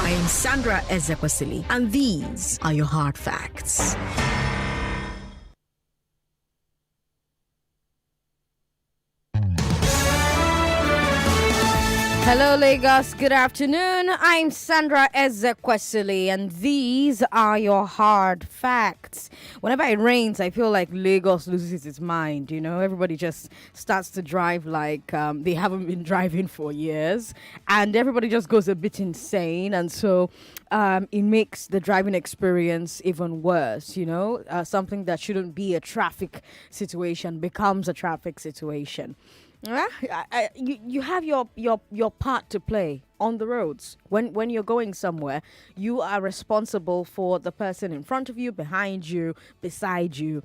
I am Sandra Ezekwesili, and these are your hard facts. Hello, Lagos. Good afternoon. I'm Sandra Ezekwesili, and these are your hard facts. Whenever it rains, I feel like Lagos loses its mind. You know, everybody just starts to drive like they haven't been driving for years, and everybody just goes a bit insane. And so it makes the driving experience even worse. You know, something that shouldn't be a traffic situation becomes a traffic situation. You have your part to play on the roads. When you're going somewhere, you are responsible for the person in front of you, behind you, beside you.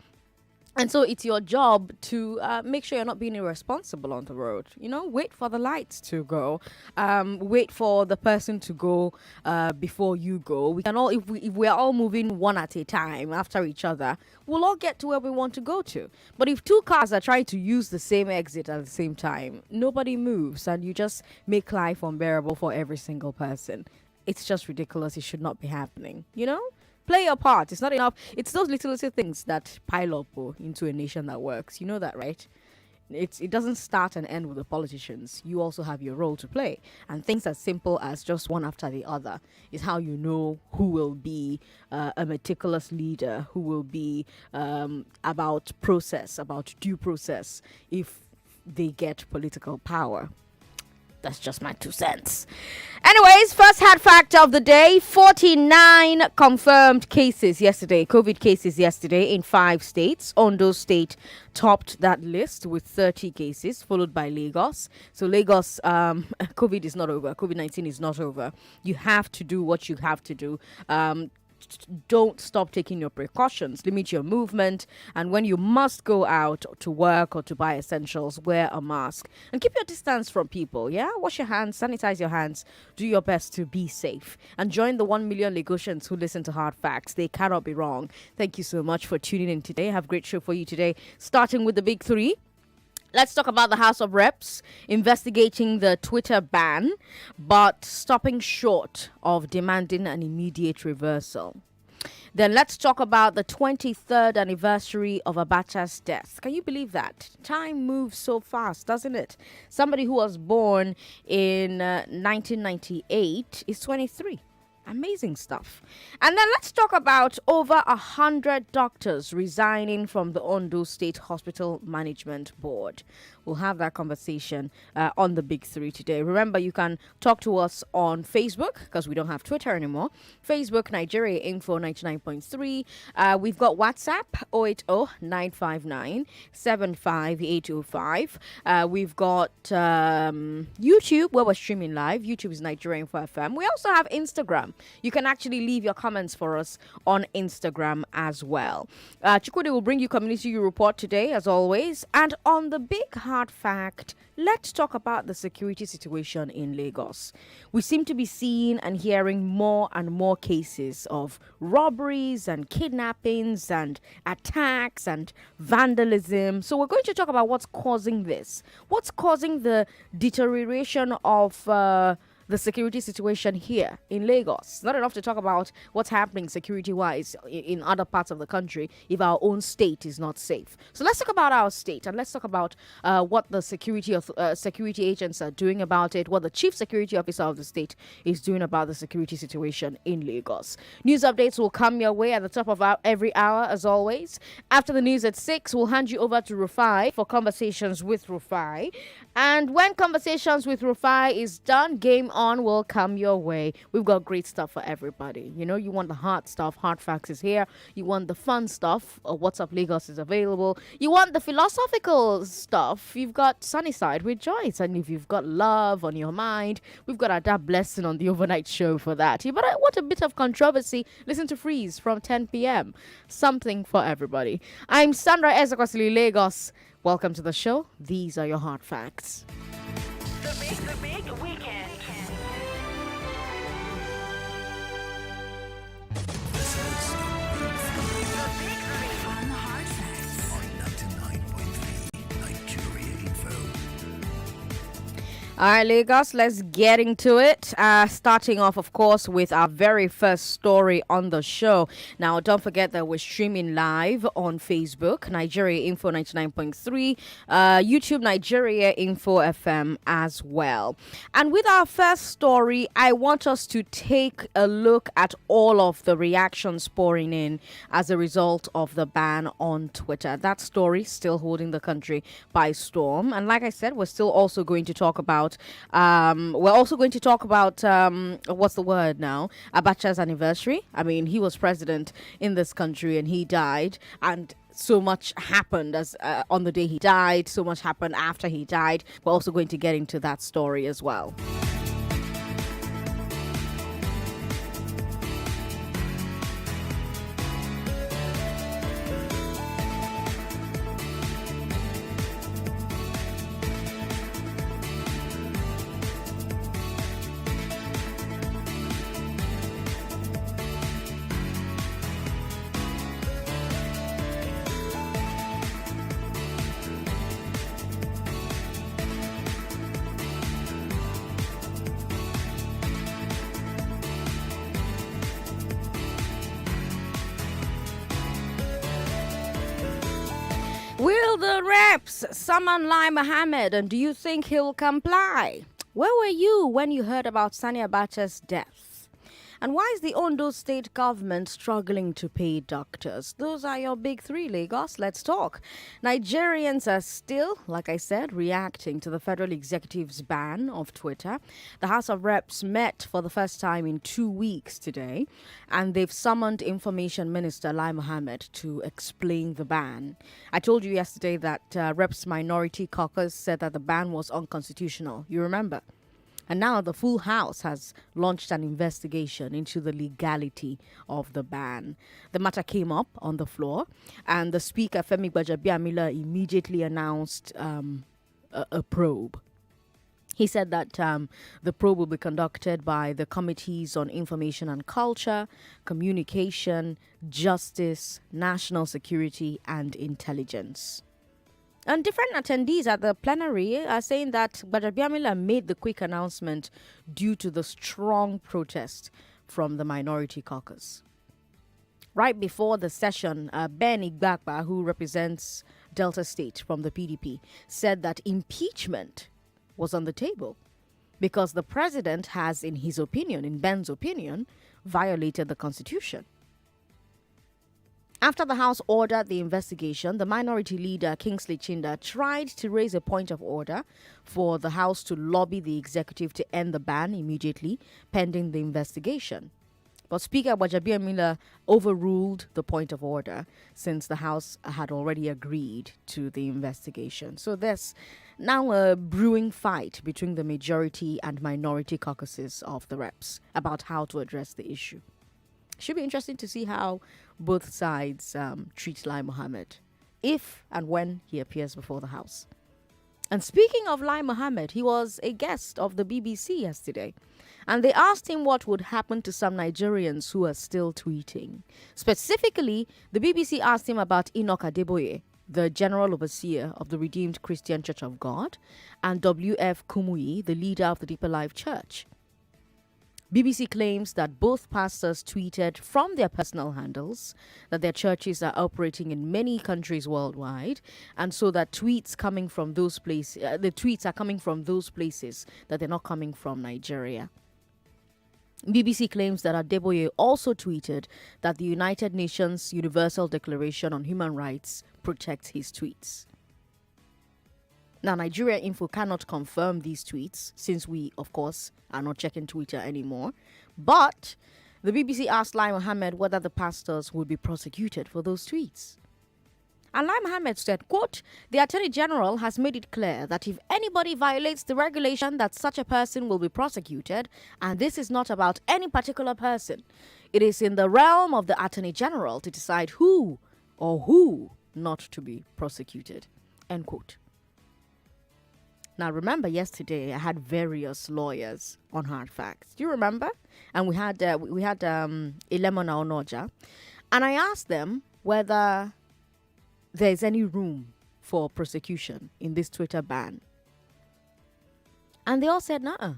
And so it's your job to make sure you're not being irresponsible on the road. You know, wait for the lights to go. Wait for the person to go before you go. We can all, if we're all moving one at a time after each other, we'll all get to where we want to go to. But if two cars are trying to use the same exit at the same time, nobody moves, and you just make life unbearable for every single person. It's just ridiculous. It should not be happening. You know? Play your part. It's not enough. It's those little things that pile up into a nation that works. You know that, right? It doesn't start and end with the politicians. You also have your role to play. And things as simple as just one after the other is how you know who will be a meticulous leader, who will be about process, about due process if they get political power. That's just my 2 cents. Anyways, first hard fact of the day, 49 confirmed cases yesterday, COVID cases yesterday in 5 states. Ondo State topped that list with 30 cases, followed by Lagos. So Lagos, COVID is not over. COVID-19 is not over. You have to do what you have to do. Don't stop taking your precautions. Limit your movement, and when you must go out to work or to buy essentials, wear a mask and keep your distance from people. Yeah, wash your hands, sanitize your hands, do your best to be safe, and join the 1 million Lagosians who listen to Hard Facts. They cannot be wrong. Thank you so much for tuning in today. I have a great show for you today, starting with the big three. Let's talk about the House of Reps investigating the Twitter ban, but stopping short of demanding an immediate reversal. Then let's talk about the 23rd anniversary of Abacha's death. Can you believe that? Time moves so fast, doesn't it? Somebody who was born in 1998 is 23. Amazing stuff. And then let's talk about over 100 doctors resigning from the Ondo State Hospital Management Board. We'll have that conversation on the Big Three today. Remember, you can talk to us on Facebook because we don't have Twitter anymore. Facebook Nigeria Info 99.3. We've got WhatsApp 080-959-75805. We've got YouTube where we're streaming live. YouTube is Nigeria Info FM. We also have Instagram. You can actually leave your comments for us on Instagram as well. Chukwudi will bring you Community Report today, as always. And on the big hard fact, let's talk about the security situation in Lagos. We seem to be seeing and hearing more and more cases of robberies and kidnappings and attacks and vandalism. So we're going to talk about what's causing this. What's causing the deterioration of the security situation here in Lagos. Not enough to talk about what's happening security-wise in other parts of the country if our own state is not safe. So let's talk about our state, and let's talk about what the security agents are doing about it, what the chief security officer of the state is doing about the security situation in Lagos. News updates will come your way at the top of every hour, as always. After the news at 6, we'll hand you over to Rufai for Conversations with Rufai. And when Conversations with Rufai is done, Game On will come your way. We've got great stuff for everybody. You know, you want the hard stuff, Hard Facts is here. You want the fun stuff, What's Up Lagos is available. You want the philosophical stuff, you've got Sunnyside with Joyce. And if you've got love on your mind, we've got Ada Blessing on the overnight show for that. But I want a bit of controversy. Listen to Freeze from 10 p.m. Something for everybody. I'm Sandra Ezekwesili, Lagos. Welcome to the show. These are your hard facts. The big weekend. This is the Big Three The big three on the hard facts. on 99.3 Nigeria Info. All right, Lagos, let's get into it. Starting off, of course, with our very first story on the show. Now, don't forget that we're streaming live on Facebook, Nigeria Info 99.3, YouTube Nigeria Info FM as well. And with our first story, I want us to take a look at all of the reactions pouring in as a result of the ban on Twitter. That story still holding the country by storm. And like I said, we're still also going to talk about what's the word now? Abacha's anniversary. I mean, he was president in this country and he died, and so much happened as on the day he died. So much happened after he died. We're also going to get into that story as well. Will the reps summon Lai Mohammed, and do you think he'll comply? Where were you when you heard about Sani Abacha's death? And why is the Ondo State Government struggling to pay doctors? Those are your big three, Lagos. Let's talk. Nigerians are still, like I said, reacting to the federal executive's ban of Twitter. The House of Reps met for the first time in 2 weeks today, and they've summoned Information Minister Lai Mohammed to explain the ban. I told you yesterday that Reps Minority Caucus said that the ban was unconstitutional. You remember? And now the full House has launched an investigation into the legality of the ban. The matter came up on the floor, and the Speaker, Femi Gbajabiamila, immediately announced a probe. He said that the probe will be conducted by the Committees on Information and Culture, Communication, Justice, National Security, and Intelligence. And different attendees at the plenary are saying that Gbajabiamila made the quick announcement due to the strong protest from the Minority Caucus. Right before the session, Ben Igbakba, who represents Delta State from the PDP, said that impeachment was on the table because the president has, in his opinion, in Ben's opinion, violated the Constitution. After the House ordered the investigation, the minority leader, Kingsley Chinda, tried to raise a point of order for the House to lobby the executive to end the ban immediately, pending the investigation. But Speaker Gbajabiamila overruled the point of order since the House had already agreed to the investigation. So there's now a brewing fight between the majority and minority caucuses of the reps about how to address the issue. Should be interesting to see how both sides treat Lai Mohammed if and when he appears before the House. And speaking of Lai Mohammed, he was a guest of the BBC yesterday, and they asked him what would happen to some Nigerians who are still tweeting. Specifically, the BBC asked him about Enoch Adeboye, the General Overseer of the Redeemed Christian Church of God, and W.F. Kumuyi, the leader of the Deeper Life Church. BBC claims that both pastors tweeted from their personal handles, that their churches are operating in many countries worldwide, and so that tweets coming from those places, the tweets are coming from those places, that they're not coming from Nigeria. BBC claims that Adeboye also tweeted that the United Nations Universal Declaration on Human Rights protects his tweets. Now, Nigeria Info cannot confirm these tweets since we, of course, are not checking Twitter anymore. But the BBC asked Lai Mohammed whether the pastors would be prosecuted for those tweets. And Lai Mohammed said, quote, "The Attorney General has made it clear that if anybody violates the regulation, that such a person will be prosecuted, and this is not about any particular person. It is in the realm of the Attorney General to decide who or who not to be prosecuted." End quote. Now, remember yesterday I had various lawyers on Hard Facts. Do you remember? And we had Ilemona Onoja, and I asked them whether there's any room for prosecution in this Twitter ban. And they all said, nah.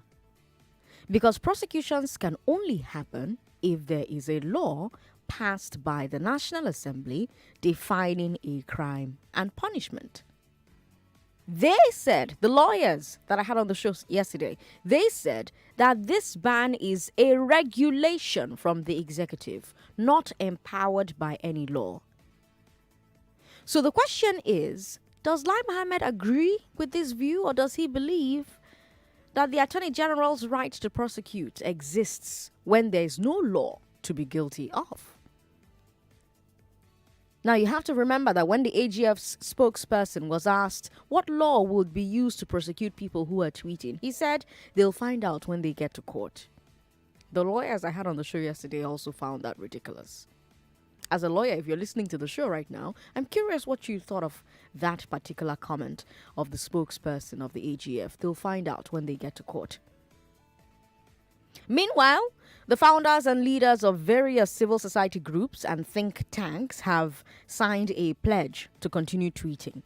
Because prosecutions can only happen if there is a law passed by the National Assembly defining a crime and punishment. They said, the lawyers that I had on the show yesterday, they said that this ban is a regulation from the executive, not empowered by any law. So the question is, does Lai Mohammed agree with this view, or does he believe that the Attorney General's right to prosecute exists when there is no law to be guilty of? Now, you have to remember that when the AGF's spokesperson was asked what law would be used to prosecute people who are tweeting, he said they'll find out when they get to court. The lawyers I had on the show yesterday also found that ridiculous. As a lawyer, if you're listening to the show right now, I'm curious what you thought of that particular comment of the spokesperson of the AGF. They'll find out when they get to court. Meanwhile, the founders and leaders of various civil society groups and think tanks have signed a pledge to continue tweeting.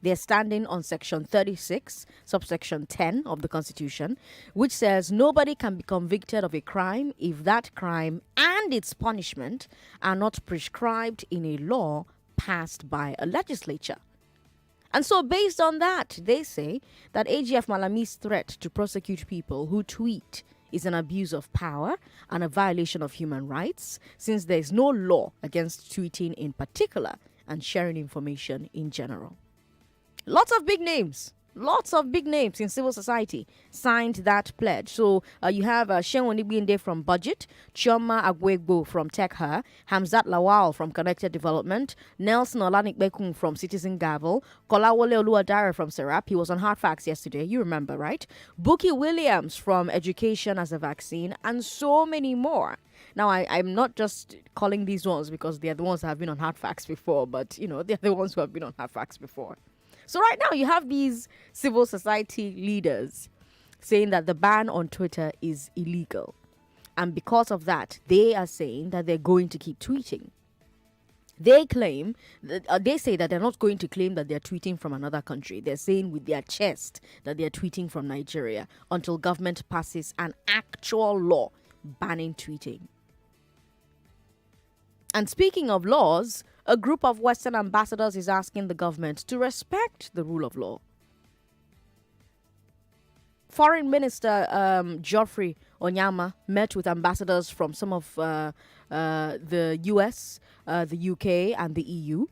They're standing on Section 36, subsection 10 of the Constitution, which says nobody can be convicted of a crime if that crime and its punishment are not prescribed in a law passed by a legislature. And so based on that, they say that AGF Malami's threat to prosecute people who tweet is an abuse of power and a violation of human rights, since there is no law against tweeting in particular and sharing information in general. Lots of big names in civil society signed that pledge. So you have Sheon Onibinde from Budget, Chioma Agwegbo from Tech Her, Hamzat Lawal from Connected Development, Nelson Olanikbekun from Citizen Gavel, Kolawole Oluwadare from Serap. He was on Hard Facts yesterday, you remember, right? Buki Williams from Education as a Vaccine, and so many more. Now, I'm not just calling these ones because they're the ones that have been on Hard Facts before, but, you know, they're the ones who have been on Hard Facts before. So right now you have these civil society leaders saying that the ban on Twitter is illegal. And because of that, they are saying that they're going to keep tweeting. They claim, they say that they're not going to claim that they're tweeting from another country. They're saying with their chest that they're tweeting from Nigeria until government passes an actual law banning tweeting. And speaking of laws, a group of Western ambassadors is asking the government to respect the rule of law. Foreign Minister Geoffrey Onyama met with ambassadors from some of the US, the UK, and the EU.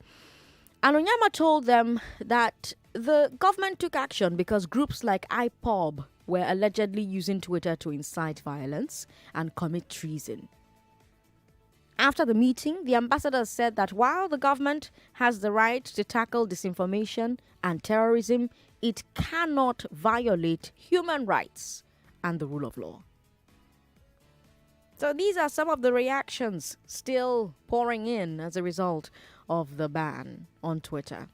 And Onyama told them that the government took action because groups like IPOB were allegedly using Twitter to incite violence and commit treason. After the meeting, the ambassadors said that while the government has the right to tackle disinformation and terrorism, it cannot violate human rights and the rule of law. So these are some of the reactions still pouring in as a result of the ban on Twitter.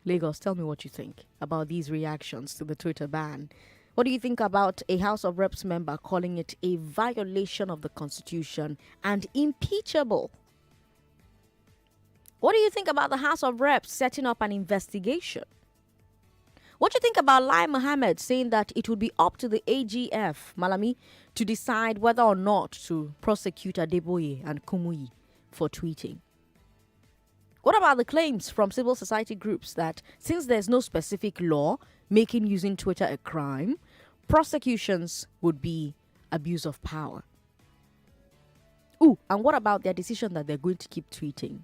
Lagos, tell me what you think about these reactions to the Twitter ban. What do you think about a House of Reps member calling it a violation of the Constitution and impeachable? What do you think about the House of Reps setting up an investigation? What do you think about Lai Mohammed saying that it would be up to the AGF, Malami, to decide whether or not to prosecute Adeboye and Kumuyi for tweeting? What about the claims from civil society groups that since there's no specific law making using Twitter a crime, prosecutions would be abuse of power? Ooh, and what about their decision that they're going to keep tweeting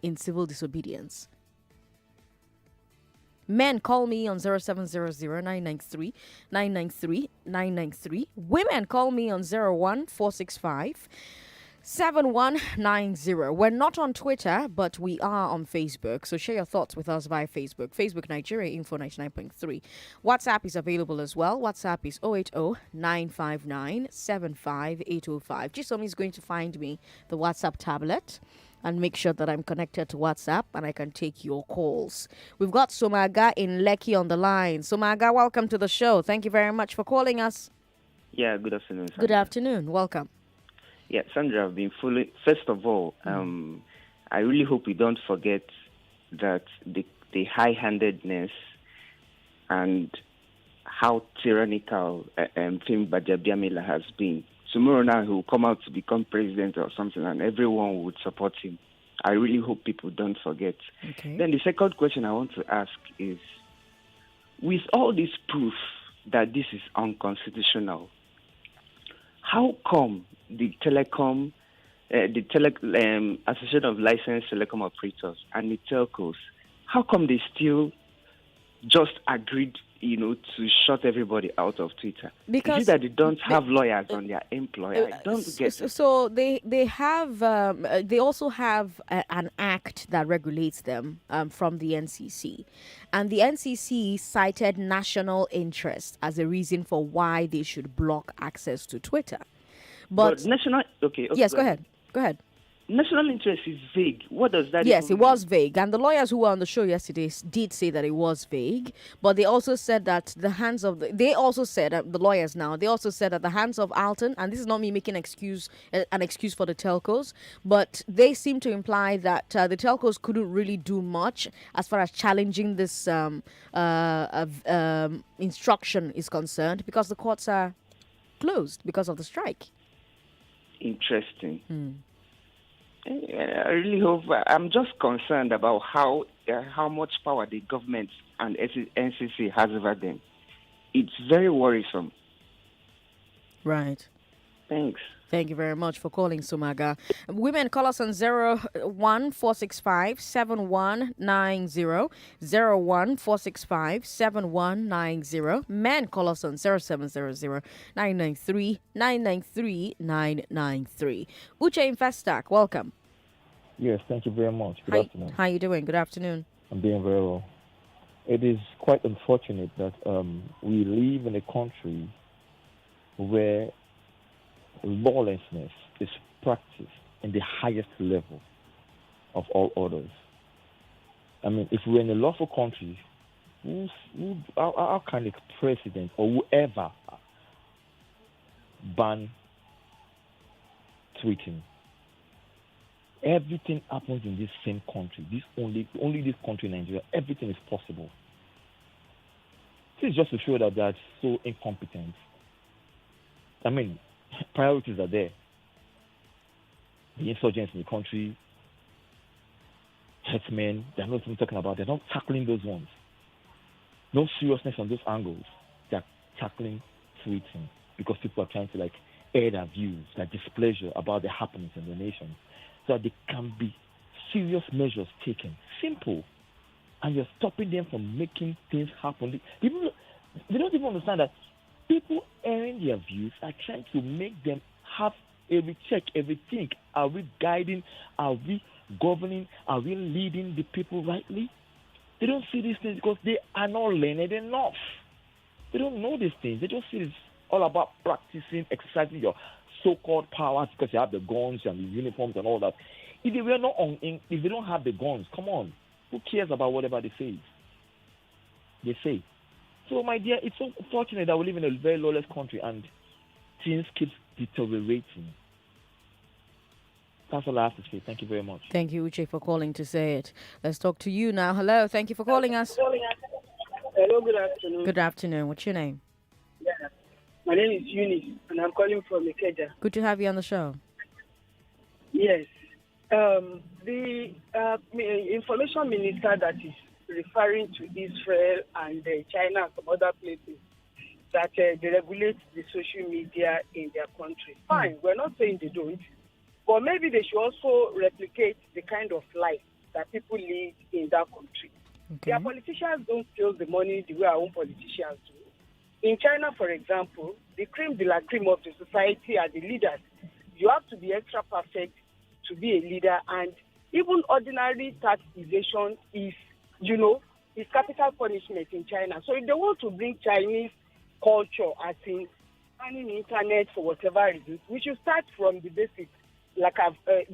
in civil disobedience? Men, call me on 0700-993-993-993. Women, call me on 01465-7190. We're not on Twitter, but we are on Facebook. So share your thoughts with us via Facebook. Facebook Nigeria Info 99.3. WhatsApp is available as well. WhatsApp is 080-959-75805. Jisomi is going to find me the WhatsApp tablet and make sure that I'm connected to WhatsApp and I can take your calls. We've got Somaga in Lekki on the line. Somaga, welcome to the show. Thank you very much for calling us. Yeah, good afternoon, Sandra. Good afternoon. Welcome. Yeah, Sandra, I've been first of all, I really hope we don't forget that the high-handedness and how tyrannical Fim Bajabiamila has been. Tomorrow now he will come out to become president or something, and everyone would support him. I really hope people don't forget. Okay. Then the second question I want to ask is, with all this proof that this is unconstitutional, how come the Association of Licensed Telecom Operators and the telcos, how come they still just agreed, to shut everybody out of Twitter? Because is it that they don't have lawyers on their employer? I don't get it. So they have they also have an act that regulates them from the NCC, and the NCC cited national interest as a reason for why they should block access to Twitter. But national, okay. Yes, go ahead. National interest is vague. What does that Yes, even it was vague. And the lawyers who were on the show yesterday did say that it was vague. But they also said that the lawyers now, they also said that the hands of Alton, and this is not me making an excuse for the telcos, but they seem to imply that the telcos couldn't really do much as far as challenging this instruction is concerned because the courts are closed because of the strike. Interesting. I really hope. I'm just concerned about how much power the government and NCC has over them. It's very worrisome. Right. Thanks. Thank you very much for calling, Sumaga. Women, call us on 01465-7190, 01465-7190. Men, call us on 0700-993-993. Uche Infestac, welcome. Yes, thank you very much. Good afternoon. How are you doing? Good afternoon. I'm doing very well. It is quite unfortunate that we live in a country where lawlessness is practiced in the highest level of all orders. I mean, if we're in a lawful country, how can a president or whoever ban tweeting? Everything happens in this same country. Only this country, Nigeria. Everything is possible. This is just to show that they are so incompetent. I mean, priorities are there. The insurgents in the country, herdsmen, they're not even talking about. They're not tackling those ones. No seriousness on those angles. They're tackling tweeting because people are trying to air their views, their displeasure about the happenings in the nation, so that there can be serious measures taken. Simple. And you're stopping them from making things happen. People, they don't even understand that people airing their views are trying to make them have every check, everything. Are we guiding? Are we governing? Are we leading the people rightly? They don't see these things because they are not learned enough. They don't know these things. They just see it's all about practicing, exercising your so-called powers because you have the guns and the uniforms and all that. If they were not if they don't have the guns, come on. Who cares about whatever they say? So, my dear, it's so fortunate that we live in a very lawless country and things keep deteriorating. That's all I have to say. Thank you very much. Thank you, Uche, for calling to say it. Let's talk to you now. Hello. Thank you for calling us. Hello, good afternoon. Good afternoon. What's your name? Yeah. My name is Eunice, and I'm calling from Ikeja. Good to have you on the show. Yes. The information minister that is referring to Israel and China and some other places that they regulate the social media in their country. Fine, we're not saying they don't, but maybe they should also replicate the kind of life that people live in that country. Okay. Their politicians don't steal the money the way our own politicians do. In China, for example, the creme de la creme of the society are the leaders. You have to be extra perfect to be a leader, and even ordinary tax evasion is capital punishment in China. So if they want to bring Chinese culture, as in banning internet for whatever reason, we should start from the basics, like I've said.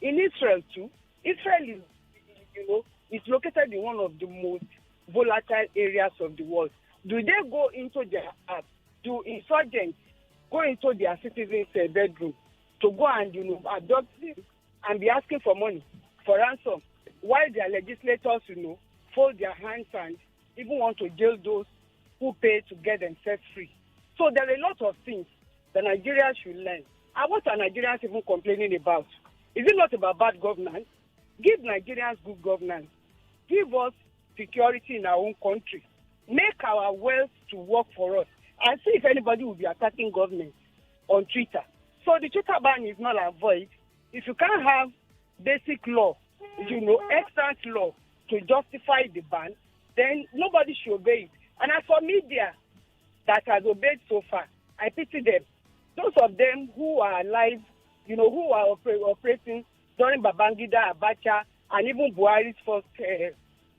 In Israel too, Israel is located in one of the most volatile areas of the world. Do they go into their do insurgents go into their citizens' bedroom to go and abduct them and be asking for money, for ransom, while their legislators fold their hands and even want to jail those who pay to get themselves free. So there are a lot of things that Nigerians should learn. And what are Nigerians even complaining about? Is it not about bad governance? Give Nigerians good governance. Give us security in our own country. Make our wealth to work for us. And see if anybody will be attacking government on Twitter. So the Twitter ban is not a void. If you can't have basic law, extant law to justify the ban, then nobody should obey it. And as for media that has obeyed so far, I pity them. Those of them who are alive, who are operating during Babangida, Abacha, and even Buhari's first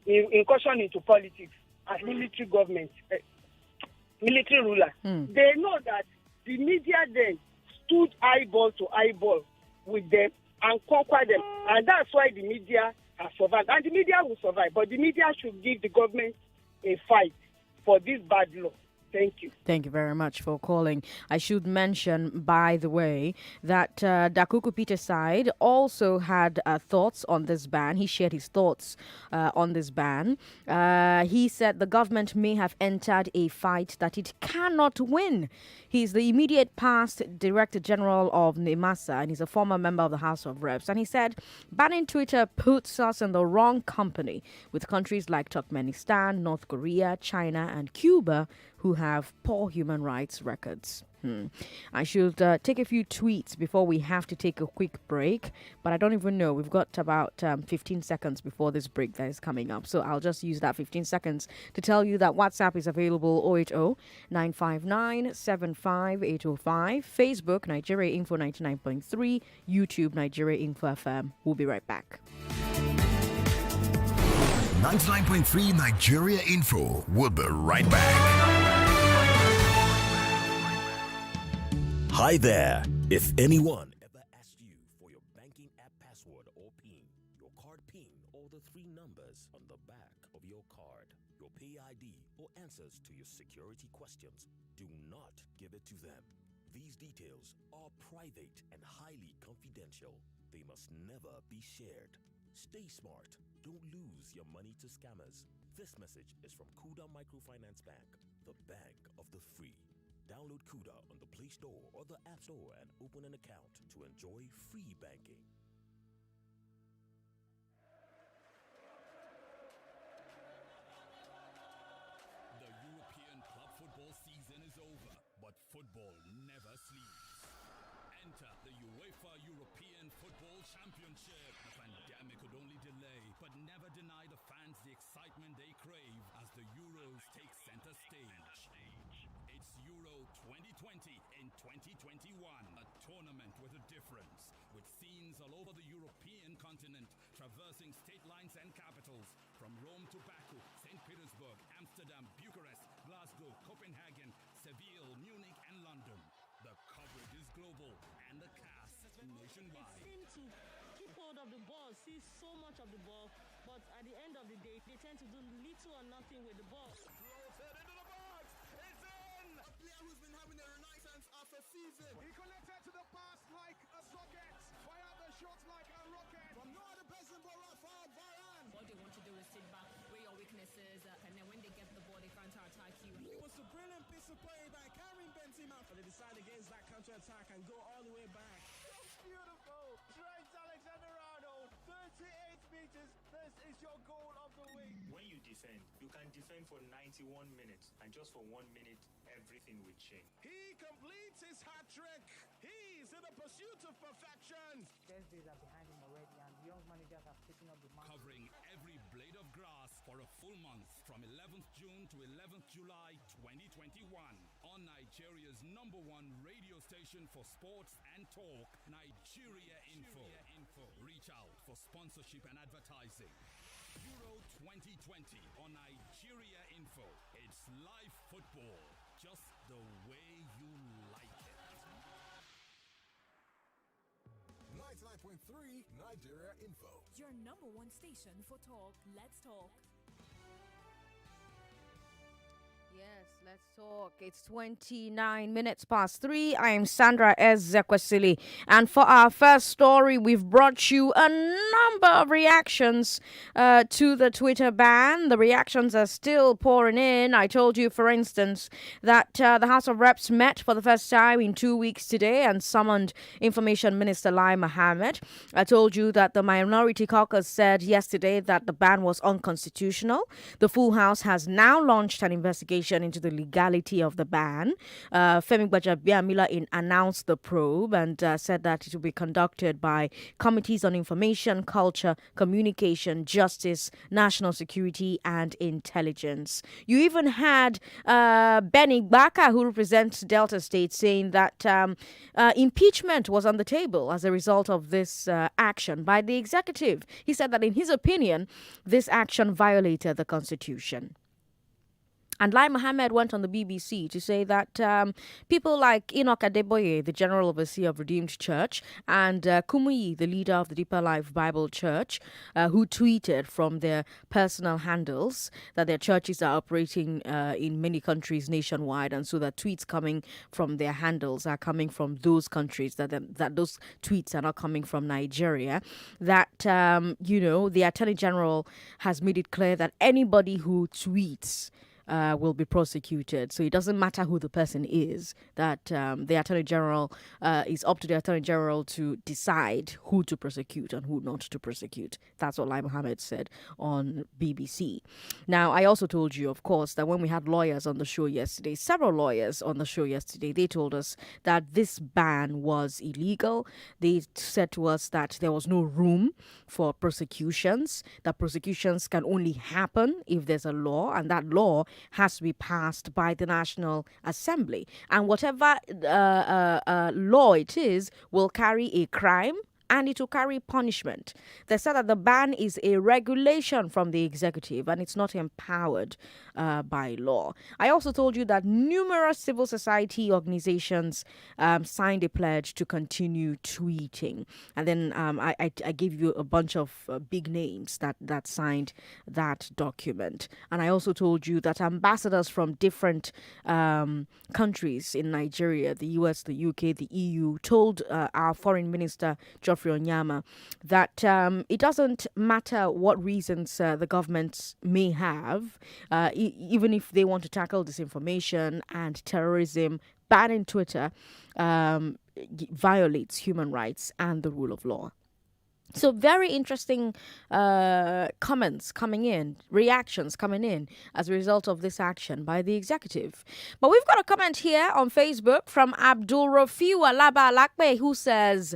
incursion into politics as military government, military ruler, they know that the media then stood eyeball to eyeball with them and conquered them. And that's why the media has survived. And the media will survive. But the media should give the government a fight for this bad law. Thank you. Thank you very much for calling. I should mention, by the way, that Dakuku Peter Side also had thoughts on this ban. He shared his thoughts on this ban. He said the government may have entered a fight that it cannot win. He's the immediate past Director General of NEMASA, and he's a former member of the House of Reps. And he said, banning Twitter puts us in the wrong company with countries like Turkmenistan, North Korea, China, and Cuba, who have poor human rights records. I should take a few tweets before we have to take a quick break, but I don't even know. We've got about 15 seconds before this break that is coming up. So I'll just use that 15 seconds to tell you that WhatsApp is available 080-959-75805, Facebook Nigeria Info 99.3, YouTube Nigeria Info FM. We'll be right back. 99.3 Nigeria Info. We'll be right back. Hi there. If anyone ever asked you for your banking app password or PIN, your card PIN, or the 3 numbers on the back of your card, your pay ID, or answers to your security questions, do not give it to them. These details are private and highly confidential. They must never be shared. Stay smart. Don't lose your money to scammers. This message is from Kuda Microfinance Bank, the bank of the free. Download Kuda on the Play Store or the App Store and open an account to enjoy free banking. The European club football season is over, but football never sleeps. Enter the UEFA European Football Championship. The pandemic could only delay, but never deny the fans the excitement they crave as the Euros take center stage. It's Euro 2020 in 2021, a tournament with a difference, with scenes all over the European continent, traversing state lines and capitals, from Rome to Baku, St. Petersburg, Amsterdam, Bucharest, Glasgow, Copenhagen, Seville, Munich, and London. The coverage is global, and the cast nationwide. They seem to keep hold of the ball, see so much of the ball, but at the end of the day, they tend to do little or nothing with the ball. Floated into the box! It's in! A player who's been having a renaissance after season. He connected to the pass like a socket, fired the shot like a rocket. From no other person but Rafael Varane. All they want to do is sit back, where your weaknesses, and then when they get the ball, they counter-attack you. It was a brilliant piece of play by Karim Benzema. But they decide against that counter-attack and go all the way back. Beautiful! Trent Alexander-Arnold, 38 meters. This is your goal of the week. When you defend, you can defend for 91 minutes, and just for 1 minute, everything will change. He completes his hat trick. He's in the pursuit of perfection. Best days are behind him already, and young managers have taken up the mantle. Covering every blade of grass for a full month from 11th June to 11th July 2021 on Nigeria's #1 radio station for sports and talk, Nigeria Info. Reach out for sponsorship and advertising. Euro 2020 on Nigeria Info. It's live football, just the way you like it. 99.3 Nigeria Info. Your #1 station for talk. Let's talk. Yes, Let's talk. It's 29 minutes past 3. I am Sandra Ezekwesili. And for our first story, we've brought you a number of reactions to the Twitter ban. The reactions are still pouring in. I told you, for instance, that the House of Reps met for the first time in 2 weeks today and summoned Information Minister Lai Mohammed. I told you that the Minority Caucus said yesterday that the ban was unconstitutional. The full House has now launched an investigation into the legality of the ban. Femi Gbajabiamila announced the probe and said that it will be conducted by committees on information, culture, communication, justice, national security, and intelligence. You even had Benny Baka, who represents Delta State, saying that impeachment was on the table as a result of this action by the executive. He said that, in his opinion, this action violated the Constitution. And Lai Mohammed went on the BBC to say that people like Enoch Adeboye, the General Overseer of Redeemed Church, and Kumuyi, the leader of the Deeper Life Bible Church, who tweeted from their personal handles that their churches are operating in many countries nationwide, and so that tweets coming from their handles are coming from those countries, that those tweets are not coming from Nigeria, that, the Attorney General has made it clear that anybody who tweets will be prosecuted. So it doesn't matter who the person is, that the Attorney General is up to the Attorney General to decide who to prosecute and who not to prosecute. That's what Lai Mohammed said on BBC. Now, I also told you, of course, that when we had lawyers on the show yesterday, several lawyers on the show yesterday, they told us that this ban was illegal. They said to us that there was no room for prosecutions, that prosecutions can only happen if there's a law, and that law has to be passed by the National Assembly. And whatever law it is will carry a crime and it will carry punishment. They said that the ban is a regulation from the executive and it's not empowered by law. I also told you that numerous civil society organizations signed a pledge to continue tweeting. And then I gave you a bunch of big names that signed that document. And I also told you that ambassadors from different countries in Nigeria, the US, the UK, the EU, told our foreign minister, Geoffrey Onyama, that it doesn't matter what reasons the government may have, even if they want to tackle disinformation and terrorism, banning Twitter violates human rights and the rule of law. So very interesting comments coming in, reactions coming in as a result of this action by the executive. But we've got a comment here on Facebook from Abdul Rafiu Alaba Alakbe, who says,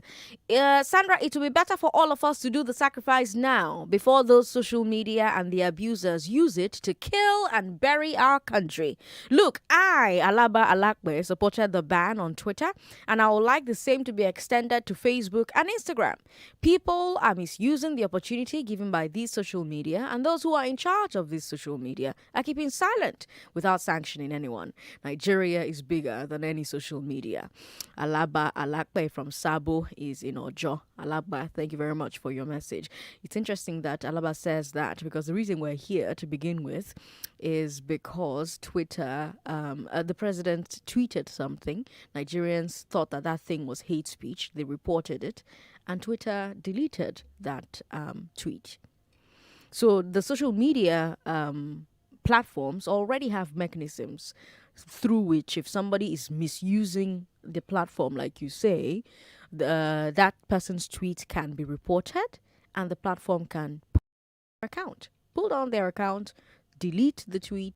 Sandra, it will be better for all of us to do the sacrifice now before those social media and the abusers use it to kill and bury our country. Look, I, Alaba Alakbe, supported the ban on Twitter, and I would like the same to be extended to Facebook and Instagram. People are misusing the opportunity given by these social media, and those who are in charge of this social media are keeping silent without sanctioning anyone. Nigeria is bigger than any social media. Alaba Alakbe from Sabo is in Ojo. Alaba, thank you very much for your message. It's interesting that Alaba says that because the reason we're here to begin with is because Twitter, the president tweeted something. Nigerians thought that thing was hate speech. They reported it, and Twitter deleted that tweet. So the social media platforms already have mechanisms through which, if somebody is misusing the platform, like you say, that person's tweet can be reported and the platform can pull down their account, delete the tweet,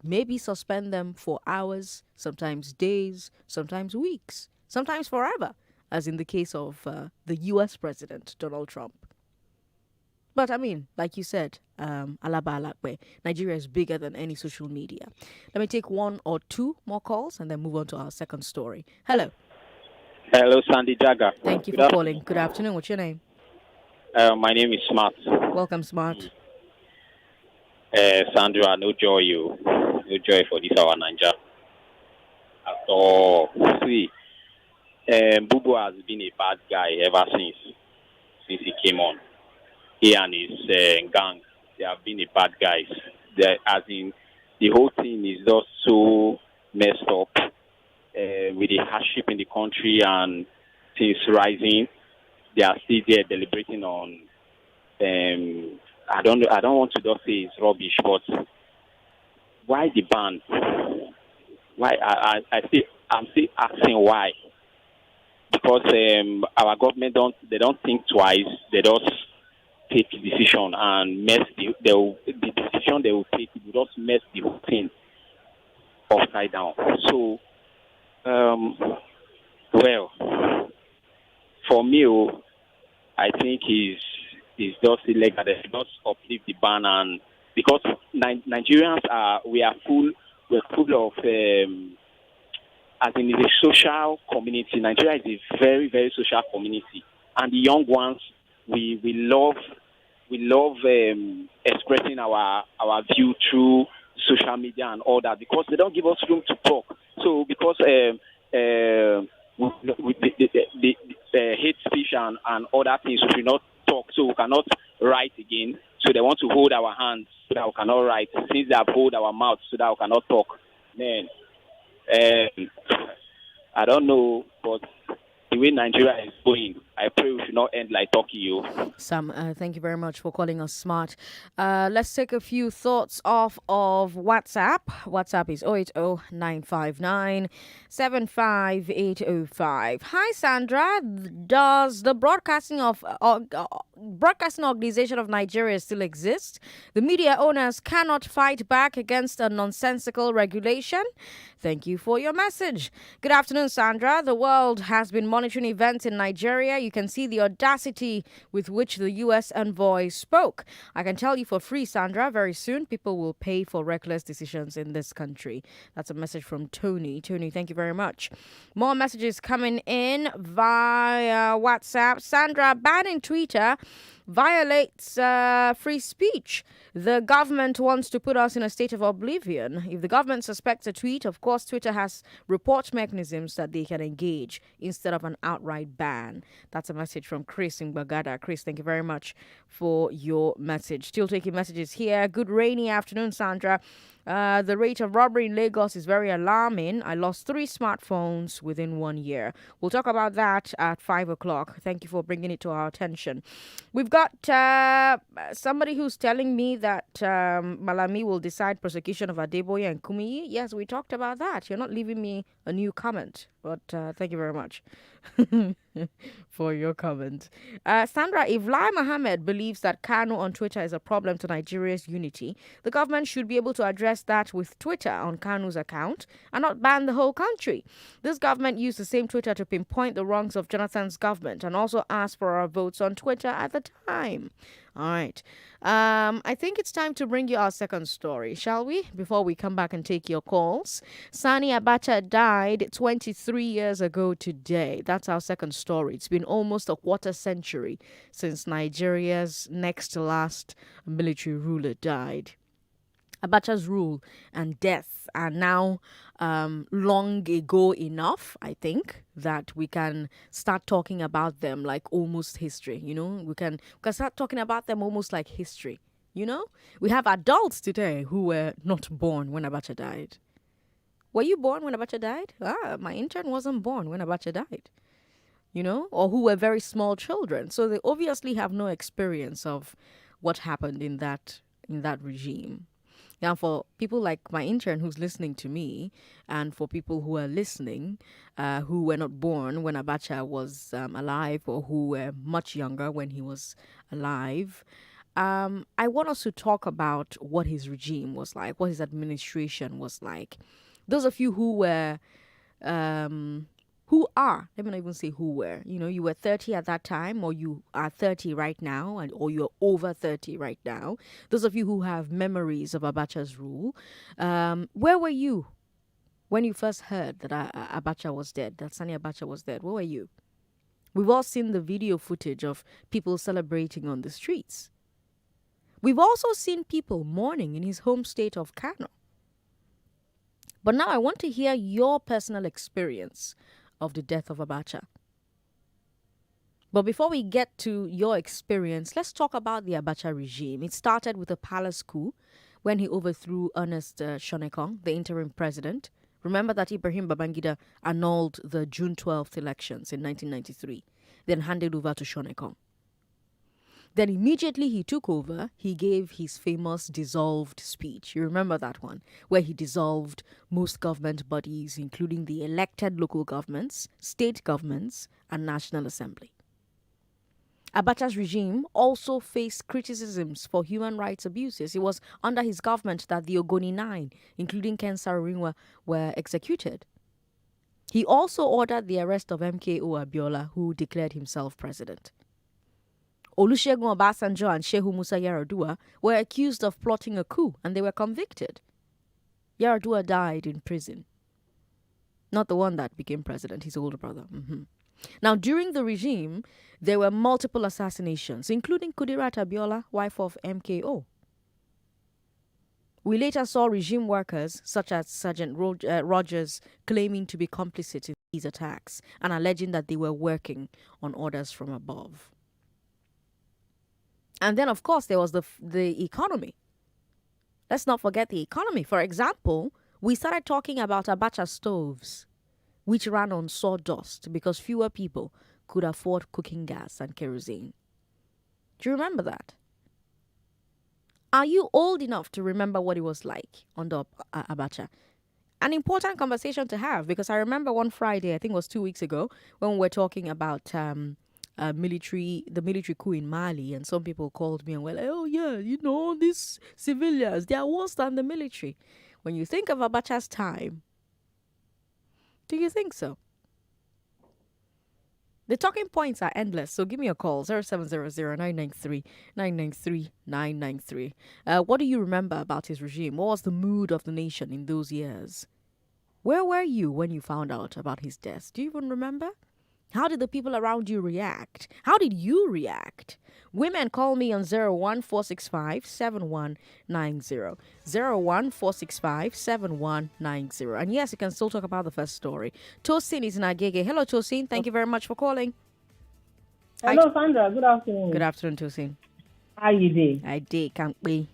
maybe suspend them for hours, sometimes days, sometimes weeks, sometimes forever, as in the case of the U.S. President, Donald Trump. But I mean, like you said, Alaba Alakwe, Nigeria is bigger than any social media. Let me take one or two more calls and then move on to our second story. Hello. Hello, Sandy Jagger. Thank you for calling. Good afternoon. What's your name? My name is Smart. Welcome, Smart. Sandra, no joy for this our Niger. At all. See, Bubu has been a bad guy ever since he came on. He and his gang, they have been a bad guys. As in, the whole thing is just so messed up with the hardship in the country and things rising. They are still there deliberating on. I don't want to just say it's rubbish, but why the ban? Why I'm still asking why? Because our government don't think twice. They just take the decision and mess the decision they will take will just mess the whole thing upside down. So, well, for me, I think is just illegal. They should just uplift the ban, and because Nigerians we're full of as in the social community. Nigeria is a very, very social community, and the young ones we love expressing our view through social media and all that, because they don't give us room to talk. So because with the hate speech and other things, we should not talk, so we cannot write again. So they want to hold our hands so that we cannot write, since they have hold our mouths so that we cannot talk. Man, I don't know, but the way Nigeria is going, I pray we should not end like Tokyo. Sam, thank you very much for calling us smart. Let's take a few thoughts off of WhatsApp. WhatsApp is 080-959-75805. Hi, Sandra. Does the broadcasting organization of Nigeria still exist? The media owners cannot fight back against a nonsensical regulation. Thank you for your message. Good afternoon, Sandra. The world has been monitoring events in Nigeria. You can see the audacity with which the U.S. envoy spoke. I can tell you for free, Sandra, very soon people will pay for reckless decisions in this country. That's a message from Tony. Tony, thank you very much. More messages coming in via WhatsApp. Sandra, banning Twitter violates free speech. The government wants to put us in a state of oblivion. If the government suspects a tweet, of course, Twitter has report mechanisms that they can engage instead of an outright ban. That's a message from Chris in Bagada. Chris, thank you very much for your message. Still taking messages here. Good rainy afternoon, Sandra. The rate of robbery in Lagos is very alarming. I lost 3 smartphones within 1 year. We'll talk about that at 5 o'clock. Thank you for bringing it to our attention. We've got somebody who's telling me that Malami will decide prosecution of Adeboye and Kumiyi. Yes, we talked about that. You're not leaving me a new comment, but thank you very much for your comment. Sandra, if Lai Mohammed believes that Kanu on Twitter is a problem to Nigeria's unity, the government should be able to address that with Twitter on Kanu's account and not ban the whole country. This government used the same Twitter to pinpoint the wrongs of Jonathan's government and also asked for our votes on Twitter at the time. All right. I think it's time to bring you our second story, shall we? Before we come back and take your calls. Sani Abacha died 23 years ago today. That's our second story. It's been almost a quarter century since Nigeria's next to last military ruler died. Abacha's rule and death are now long ago enough, I think, that we can start talking about them like almost history. You know, we can start talking about them almost like history. You know, we have adults today who were not born when Abacha died. Were you born when Abacha died? My intern wasn't born when Abacha died. You know, or who were very small children. So they obviously have no experience of what happened in that regime. Now, for people like my intern who's listening to me, and for people who are listening, who were not born when Abacha was alive, or who were much younger when he was alive, I want us to talk about what his regime was like, what his administration was like. Those of you who were, let me not even say who were, you know, you were 30 at that time, or you are 30 right now, or you're over 30 right now. Those of you who have memories of Abacha's rule, where were you when you first heard that Abacha was dead, that Sani Abacha was dead? Where were you? We've all seen the video footage of people celebrating on the streets. We've also seen people mourning in his home state of Kano. But now I want to hear your personal experience of the death of Abacha. But before we get to your experience, let's talk about the Abacha regime. It started with a palace coup when he overthrew Ernest Shonekong, the interim president. Remember that Ibrahim Babangida annulled the June 12th elections in 1993, then handed over to Shonekong. Then immediately he took over, he gave his famous dissolved speech. You remember that one, where he dissolved most government bodies, including the elected local governments, state governments, and National Assembly. Abacha's regime also faced criticisms for human rights abuses. It was under his government that the Ogoni Nine, including Ken Saro-Wiwa, were executed. He also ordered the arrest of MKO Abiola, who declared himself president. Olusegun Obasanjo and Shehu Musa Yar'Adua were accused of plotting a coup, and they were convicted. Yar'Adua died in prison. Not the one that became president, his older brother. Now, during the regime, there were multiple assassinations, including Kudirat Abiola, wife of MKO. We later saw regime workers, such as Sergeant Rogers, claiming to be complicit in these attacks and alleging that they were working on orders from above. And then, of course, there was the economy. Let's not forget the economy. For example, we started talking about Abacha stoves, which ran on sawdust because fewer people could afford cooking gas and kerosene. Do you remember that? Are you old enough to remember what it was like under Abacha? An important conversation to have, because I remember one Friday, I think it was 2 weeks ago, when we were talking about the military coup in Mali, and some people called me and were like, oh yeah, these civilians, they are worse than the military. When you think of Abacha's time, do you think so? The talking points are endless, so give me a call, 0700-993-993. What do you remember about his regime? What was the mood of the nation in those years? Where were you when you found out about his death? Do you even remember? How did the people around you react? How did you react? Women, call me on 01465-7190. 01465-7190. And yes, you can still talk about the first story. Tosin is in Agege. Hello, Tosin. Thank you very much for calling. Hello, Sandra. Good afternoon. Good afternoon, Tosin. How you doing? I did, can't we?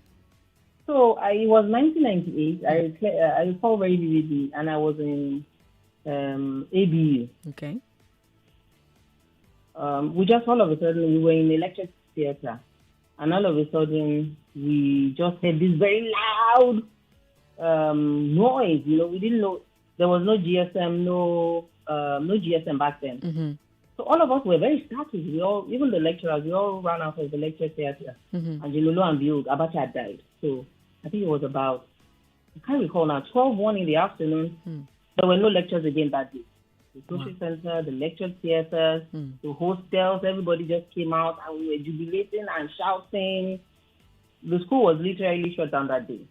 So, it was 1998. I recall very vividly, and I was in ABU. Okay. We just all of a sudden, we were in the lecture theater, and all of a sudden, we just heard this very loud noise. We didn't know there was no GSM, no GSM back then. Mm-hmm. So all of us were very startled. We all, even the lecturers, we all ran out of the lecture theater. Mm-hmm. And Lo and behold, Abacha had died. So I think it was about, I can't recall now, 12:01 in the afternoon. There were no lectures again that day. The social center, the lecture theaters, the hostels, everybody just came out and we were jubilating and shouting. The school was literally shut down that day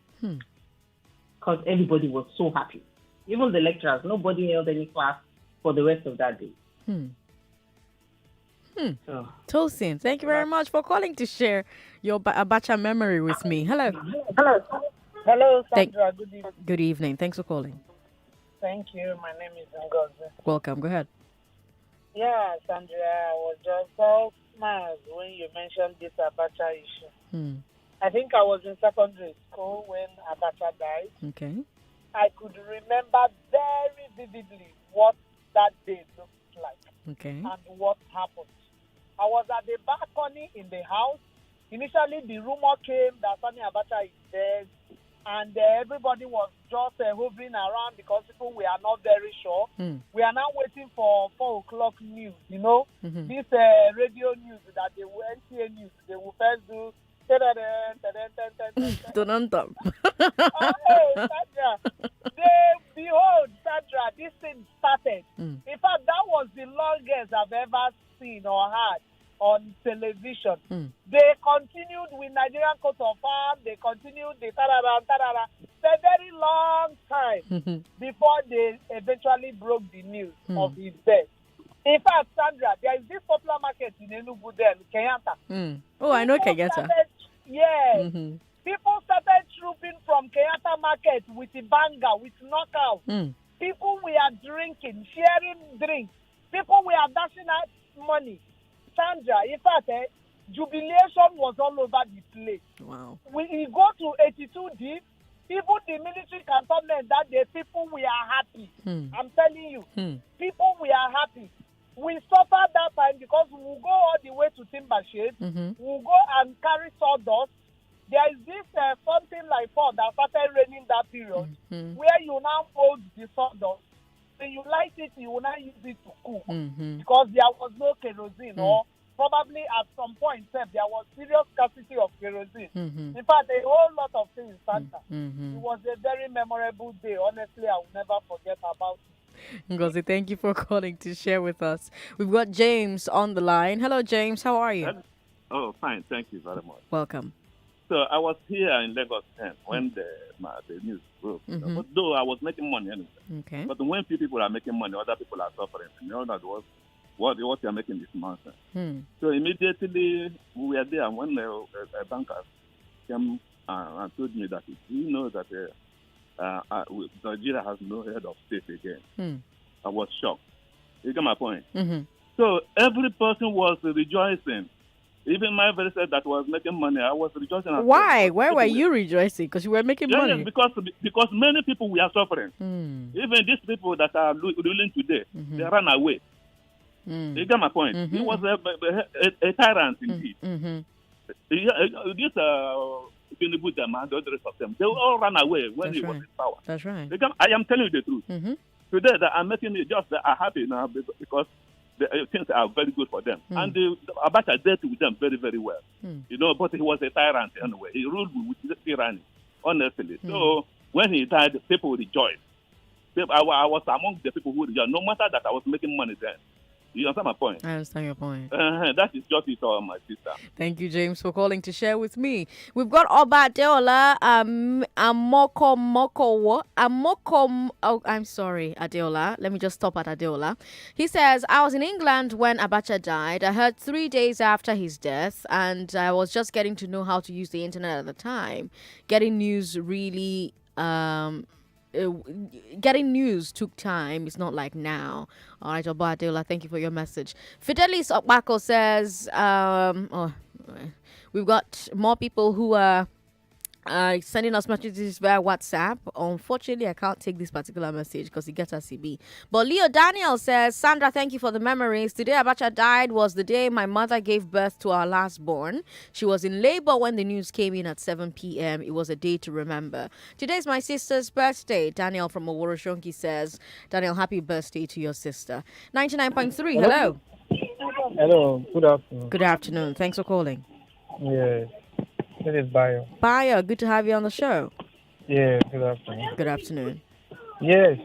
because everybody was so happy. Even the lecturers, nobody held any class for the rest of that day. So. Tosin, thank you very much for calling to share your Abacha memory with me. Hello. Hello, Sandra. Good evening. Good evening. Thanks for calling. Thank you. My name is Ngozi. Welcome. Go ahead. Yeah, Sandra, I was just so mad when you mentioned this Abacha issue. I think I was in secondary school when Abacha died. Okay. I could remember very vividly what that day looked like. Okay. And what happened. I was at the balcony in the house. Initially, the rumor came that Sani Abacha is dead, and everybody was just hovering around because people were not very sure. We are now waiting for 4 o'clock news, This radio news that they will, NTA news, they will first do. Sandra, behold, Sandra, this thing started. In fact, that was the longest I've ever seen or heard on television. They continued with Nigerian coat of arms. They continued the tarara. It's a very long time before they eventually broke the news of his death. In fact, Sandra, there is this popular market in Enugu there, Kenyatta. Oh, I know Kenyatta. Yes. People started trooping from Kenyatta market with a banger, with knockout. People were drinking, sharing drinks. People were dashing out money. Sandra, in fact, Jubilation was all over the place. Wow. We go to 82 deep. Even the military cantonment that day, people we are happy. I'm telling you, people we are happy. We suffered that time because we will go all the way to Timbershade. We'll go and carry sawdust. There is this something like fall that started raining that period, where you now hold the sawdust. When you light it, you will not use it to cook because there was no kerosene or probably at some point there was serious scarcity of kerosene. In fact, a whole lot of things Santa. It was a very memorable day. Honestly, I will never forget about it. Ngozi, thank you for calling to share with us. We've got James on the line. Hello, James. How are you? Oh, fine. Thank you very much. Welcome. So I was here in Lagos 10 when the news broke. But though I was making money anyway. Okay. But when few people are making money, other people are suffering. You know that was what you're making this nonsense. So immediately we were there when a banker came and told me that he knows that Nigeria has no head of state again. I was shocked. You get my point? So every person was rejoicing. Even my very said that was making money. I was rejoicing. Why? Why were you rejoicing? Because you were making money. Yes, because many people were suffering. Even these people that are ruling today, they ran away. You get my point? He was a tyrant indeed. This Buddha and the rest of them, they all ran away when he was in power. That's right. I am telling you the truth. Today, that I'm making it just happy now because things are very good for them. And Abacha dealt with them very, very well. You know, but he was a tyrant anyway. He ruled with tyranny, honestly. So when he died, people rejoiced. I was among the people who rejoiced, no matter that I was making money then. You understand my point? I understand your point. That is just it, my sister. Thank you, James, for calling to share with me. We've got Oba Adeola, I'm sorry, Adeola. Let me just stop at Adeola. He says, I was in England when Abacha died. I heard 3 days after his death, and I was just getting to know how to use the internet at the time. Getting news really... getting news took time. It's not like now. All right, Oba Adeola, thank you for your message. Fidelis Okbako says, we've got more people who are sending us messages via WhatsApp. Unfortunately, I can't take this particular message because it gets a CB. But Leo Daniel says, Sandra, thank you for the memories. Today Abacha died was the day my mother gave birth to our last born. She was in labor when the news came in at 7 p.m. It was a day to remember. Today is my sister's birthday. Daniel from Oworoshonki says, Daniel, happy birthday to your sister. 99.3, hello. Hello, good afternoon. Good afternoon. Thanks for calling. Yeah. It is Bayo. Bayo, good to have you on the show. Yeah, good afternoon. Good afternoon. Yes,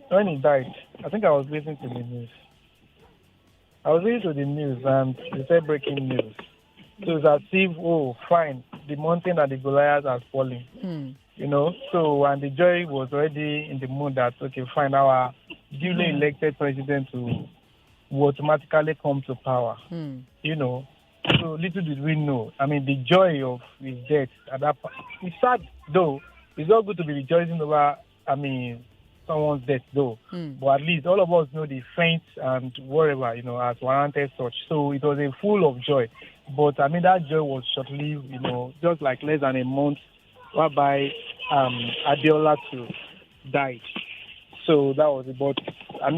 when he died, I think I was listening to the news. And they said breaking news. So it's as if, fine, the mountain and the Goliath has fallen. You know, so, and the joy was already in the mood that, okay, fine, our duly elected president will automatically come to power. You know. So little did we know. I mean, the joy of his death at that point. It's sad, though. It's not good to be rejoicing over, someone's death, though. But at least all of us know the faint and whatever, has warranted such. So it was a full of joy. But, that joy was shortly, just like less than a month, whereby Adeola too died. So that was it. But, at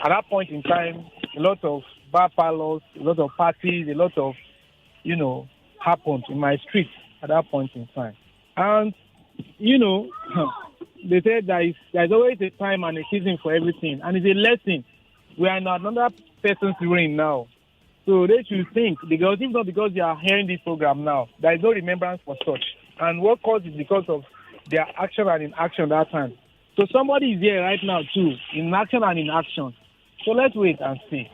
that point in time, a lot of bar parlors, a lot of parties, a lot of happened in my street at that point in time. And, they said there's always a time and a season for everything. And it's a lesson. We are in another person's reign now. So they should think, because if not because they are hearing this program now, there is no remembrance for such. And what caused is because of their action and inaction that time. So somebody is here right now too, in action and in action. So let's wait and see.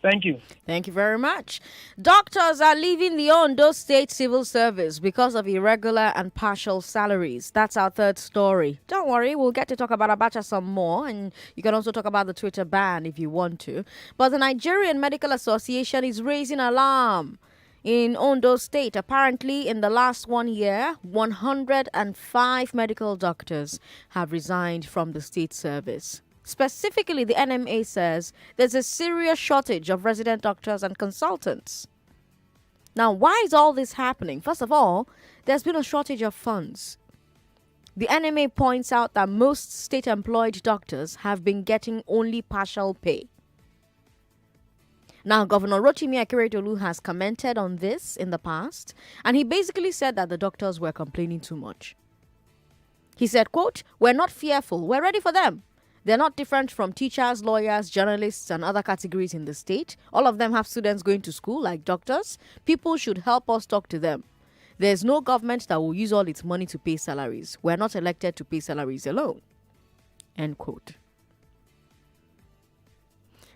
Thank you. Thank you very much. Doctors are leaving the Ondo State Civil Service because of irregular and partial salaries. That's our third story. Don't worry, we'll get to talk about Abacha some more, and you can also talk about the Twitter ban if you want to. But the Nigerian Medical Association is raising alarm. In Ondo State, apparently in the last 1 year, 105 medical doctors have resigned from the state service. Specifically, the NMA says there's a serious shortage of resident doctors and consultants. Now, why is all this happening? First of all, there's been a shortage of funds. The NMA points out that most state-employed doctors have been getting only partial pay. Now, Governor Rotimi Akeredolu has commented on this in the past, and he basically said that the doctors were complaining too much. He said, quote, "We're not fearful. We're ready for them. They're not different from teachers, lawyers, journalists, and other categories in the state. All of them have students going to school like doctors. People should help us talk to them. There's no government that will use all its money to pay salaries. We're not elected to pay salaries alone." End quote.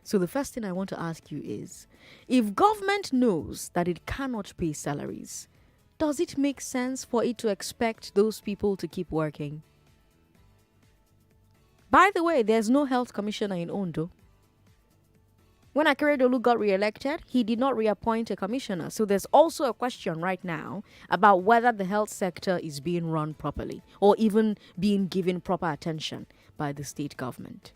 So the first thing I want to ask you is, if government knows that it cannot pay salaries, does it make sense for it to expect those people to keep working? By the way, there's no health commissioner in Ondo. When Akeredolu got re-elected, he did not reappoint a commissioner. So there's also a question right now about whether the health sector is being run properly or even being given proper attention by the state government.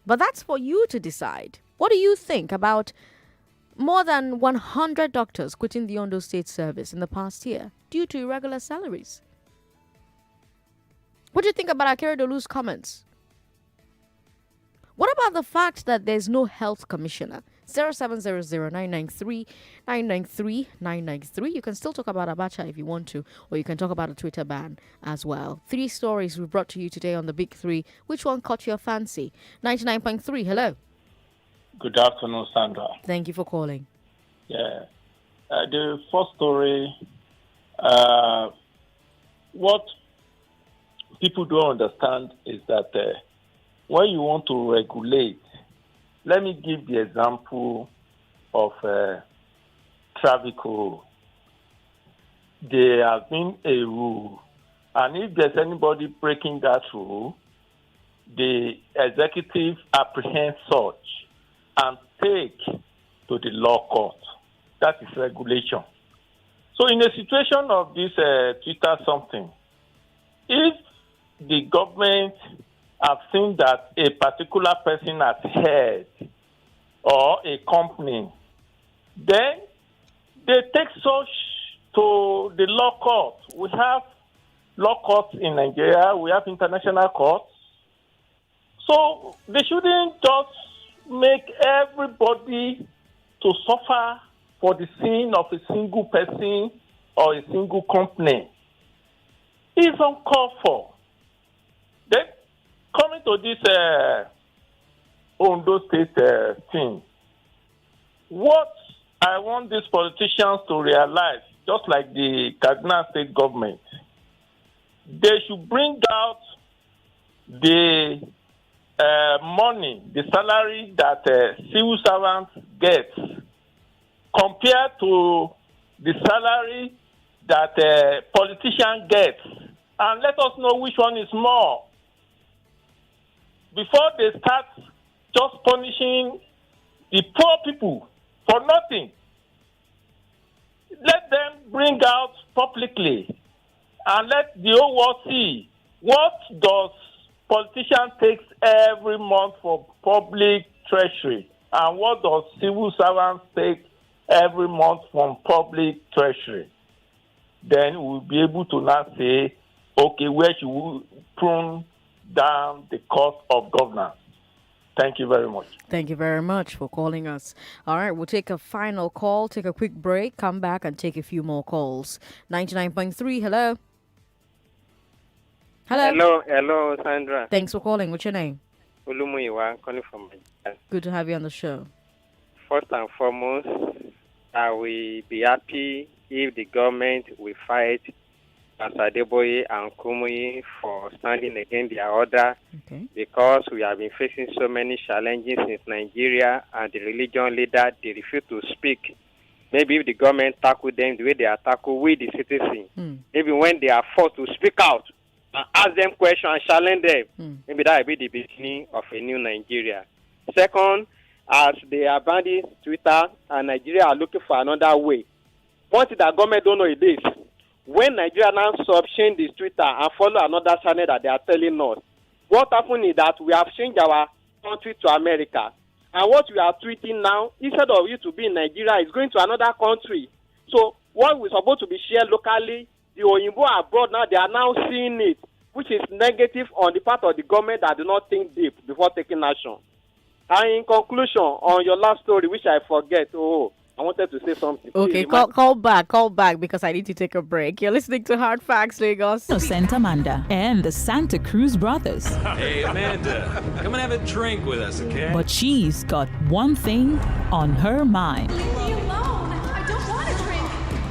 But that's for you to decide. What do you think about more than 100 doctors quitting the Ondo State Service in the past year due to irregular salaries? What do you think about Akeredolu's comments? What about the fact that there's no health commissioner? 0700-993-993. You can still talk about Abacha if you want to, or you can talk about a Twitter ban as well. 3 stories we brought to you today on the Big 3. Which one caught your fancy? 99.3, hello. Good afternoon, Sandra. Thank you for calling. Yeah. The first story, what people don't understand is that when you want to regulate, let me give the example of traffic rule. There has been a rule, and if there's anybody breaking that rule, the executive apprehends such and take to the law court. That is regulation. So in a situation of this Twitter something, if the government have seen that a particular person has heard or a company, then they take such to the law court. We have law courts in Nigeria, we have international courts. So they shouldn't just make everybody to suffer for the sin of a single person or a single company. It's uncalled for. Then, coming to this Ondo State thing, what I want these politicians to realize, just like the Kaduna State Government, they should bring out the money, the salary that civil servants get, compared to the salary that politician gets, and let us know which one is more. Before they start just punishing the poor people for nothing, let them bring out publicly and let the whole world see what does politician takes every month for public treasury and what does civil servants take every month from public treasury. Then we'll be able to now say, okay, where should we prune down the cost of governance? Thank you very much. Thank you very much for calling us. All right, we'll take a final call, take a quick break, come back and take a few more calls. 99.3, hello. Hello, Sandra. Thanks for calling. What's your name? Olumuyiwa, calling from Nigeria. Good to have you on the show. First and foremost, I will be happy if the government will fight Adeboye and Kumuyi for standing against their order, because we have been facing so many challenges in Nigeria, and the religion leader, they refuse to speak. Maybe if the government tackle them the way they are tackled with the citizens, maybe when they are forced to speak out and ask them questions and challenge them, maybe that will be the beginning of a new Nigeria. Second, as they abandon Twitter and Nigeria are looking for another way, one thing that government don't know is this: when Nigeria now subchain this Twitter and follow another channel that they are telling us, what happened is that we have changed our country to America, And what we are treating now, instead of you to be in Nigeria, is going to another country. So what we're supposed to be shared locally, the Oyinbo abroad now, they are now seeing it, which is negative on the part of the government that do not think deep before taking action. And in conclusion, on your last story, which I forget, I wanted to say something. Okay, call back because I need to take a break. You're listening to Hard Facts, Lagos. Innocent Amanda and the Santa Cruz brothers. Hey, Amanda, come and have a drink with us, okay? But she's got one thing on her mind. Leave me alone. I don't want to drink.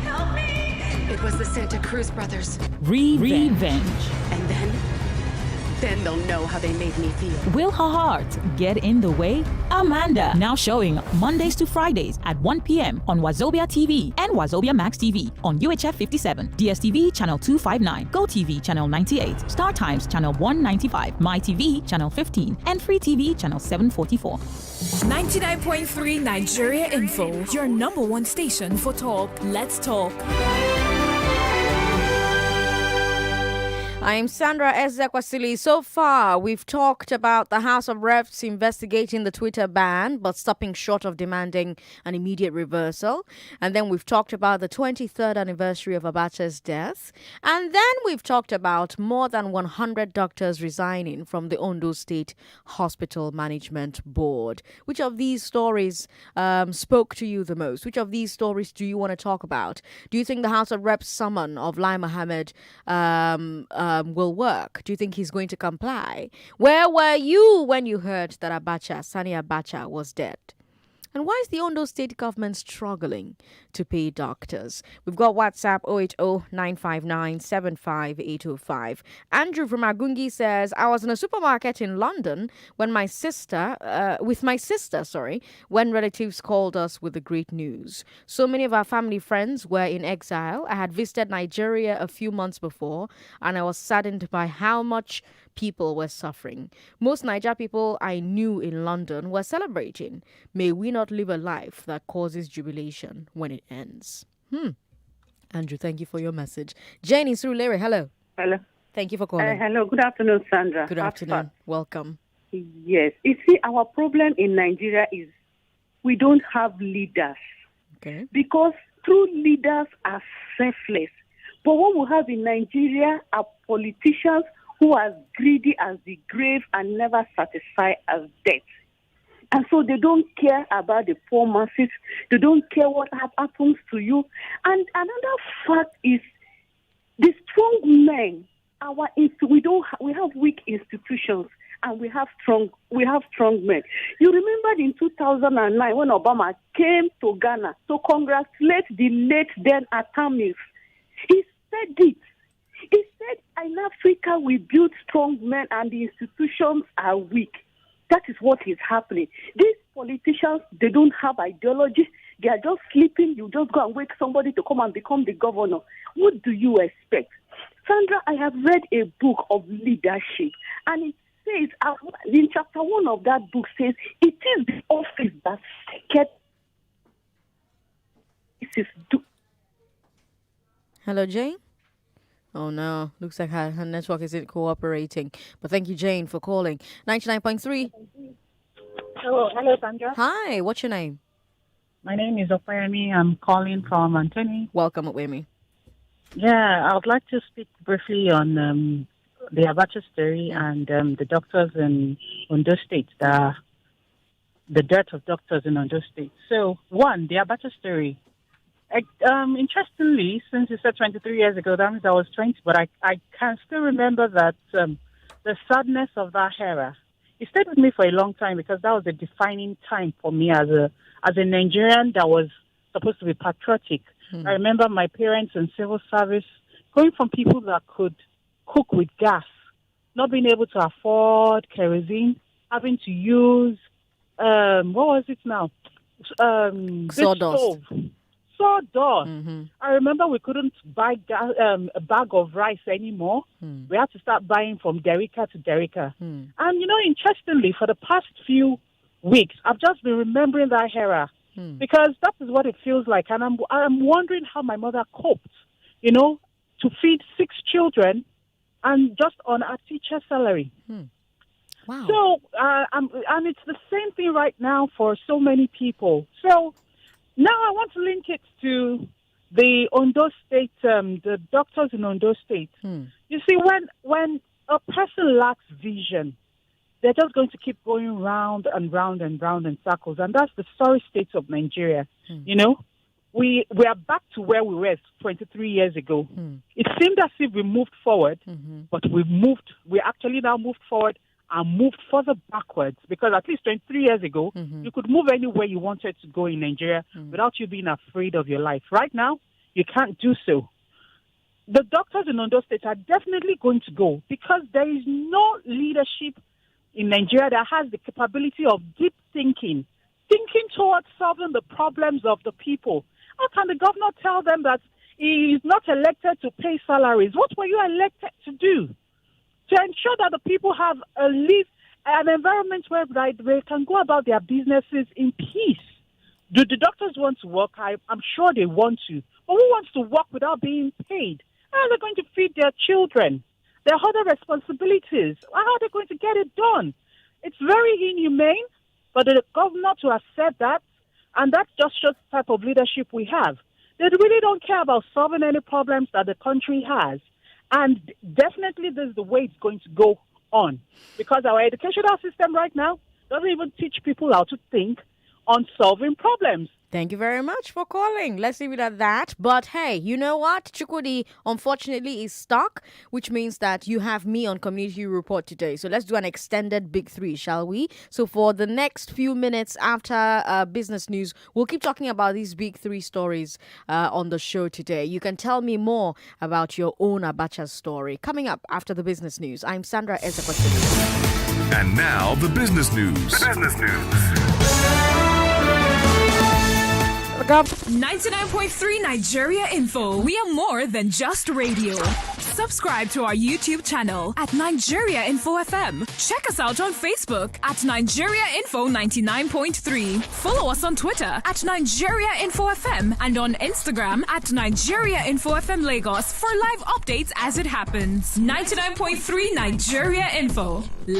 Help me. It was the Santa Cruz brothers. Revenge. And then they'll know how they made me feel. Will her heart get in the way? Amanda, now showing Mondays to Fridays at 1 p.m. on Wazobia TV and Wazobia Max TV on UHF 57, DSTV channel 259, GoTV channel 98, Star Times channel 195, MyTV channel 15, and Free TV channel 744. 99.3 Nigeria Info, your number one station for talk. Let's talk. I'm Sandra Ezekwesili. So far, we've talked about the House of Reps investigating the Twitter ban, but stopping short of demanding an immediate reversal. And then we've talked about the 23rd anniversary of Abacha's death. And then we've talked about more than 100 doctors resigning from the Ondo State Hospital Management Board. Which of these stories spoke to you the most? Which of these stories do you want to talk about? Do you think the House of Reps summon of Lai Mohammed will work? Do you think he's going to comply? Where were you when you heard that Sani Abacha was dead? And why is the Ondo State Government struggling to pay doctors? We've got WhatsApp 080-959-75805. Andrew from Agungi says, I was in a supermarket in London when my sister, when relatives called us with the great news. So many of our family friends were in exile. I had visited Nigeria a few months before, and I was saddened by how much people were suffering. Most Niger people I knew in London were celebrating. May we not live a life that causes jubilation when it ends. Andrew, thank you for your message. Jane is through Larry. Hello. Hello. Thank you for calling. Hello. Good afternoon, Sandra. Good afternoon. Welcome. Yes. You see, our problem in Nigeria is we don't have leaders. Okay. Because true leaders are selfless. But what we have in Nigeria are politicians who are greedy as the grave and never satisfied as death. And so they don't care about the poor masses. They don't care what happens to you. And another fact is the strong men. We have weak institutions and we have strong men. You remember in 2009 when Obama came to Ghana to congratulate the late then Atamis. He said it. He said, in Africa, we build strong men and the institutions are weak. That is what is happening. These politicians, they don't have ideology. They are just sleeping. You just go and wake somebody to come and become the governor. What do you expect? Sandra, I have read a book of leadership, and it says, in chapter 1 of that book says, it is the office that Hello, Jane? Oh no, looks like her network isn't cooperating. But thank you, Jane, for calling. 99.3. Hello, Sandra. Hi, what's your name? My name is Opayemi. I'm calling from Anthony. Welcome, Opayemi. Yeah, I would like to speak briefly on the Abacha story and the doctors in Ondo State, the death of doctors in Ondo State. So, one, the Abacha story. Interestingly, since you said 23 years ago, that means I was 20, but I can still remember that the sadness of that era. It stayed with me for a long time because that was a defining time for me as a Nigerian that was supposed to be patriotic. I remember my parents in civil service going from people that could cook with gas, not being able to afford kerosene, having to use what was it now? Sawdust. I remember we couldn't buy a bag of rice anymore. We had to start buying from Derica to Derica. And, interestingly, for the past few weeks, I've just been remembering that era because that is what it feels like. And I'm wondering how my mother coped, to feed 6 children and just on a teacher salary. Wow. So, and it's the same thing right now for so many people. So now I want to link it to the Ondo State, the doctors in Ondo State. You see, when a person lacks vision, they're just going to keep going round and round and round in circles. And that's the sorry state of Nigeria. You know, we are back to where we were 23 years ago. It seemed as if we moved forward, but we actually now moved forward and moved further backwards, because at least 23 years ago, you could move anywhere you wanted to go in Nigeria without you being afraid of your life. Right now, you can't do so. The doctors in Ondo State are definitely going to go, because there is no leadership in Nigeria that has the capability of deep thinking towards solving the problems of the people. How can the governor tell them that he is not elected to pay salaries? What were you elected to do? To ensure that the people have an environment where they can go about their businesses in peace. Do the doctors want to work? I'm sure they want to. But who wants to work without being paid? How are they going to feed their children? Their other responsibilities. How are they going to get it done? It's very inhumane for the governor to accept that, and that just shows the type of leadership we have. They really don't care about solving any problems that the country has. And definitely this is the way it's going to go on, because our educational system right now doesn't even teach people how to think on solving problems. Thank you very much for calling. Let's leave it at that. But hey, you know what? Chukwudi, unfortunately, is stuck, which means that you have me on Community Report today. So let's do an extended Big Three, shall we? So for the next few minutes after business news, we'll keep talking about these Big Three stories on the show today. You can tell me more about your own Abacha story. Coming up after the business news, I'm Sandra Ezekwesili. And now the business news. 99.3 Nigeria Info. We are more than just radio. Subscribe to our YouTube channel at Nigeria Info FM. Check us out on Facebook at Nigeria Info 99.3. Follow us on Twitter at Nigeria Info FM and on Instagram at Nigeria Info FM Lagos for live updates as it happens. 99.3 Nigeria Info.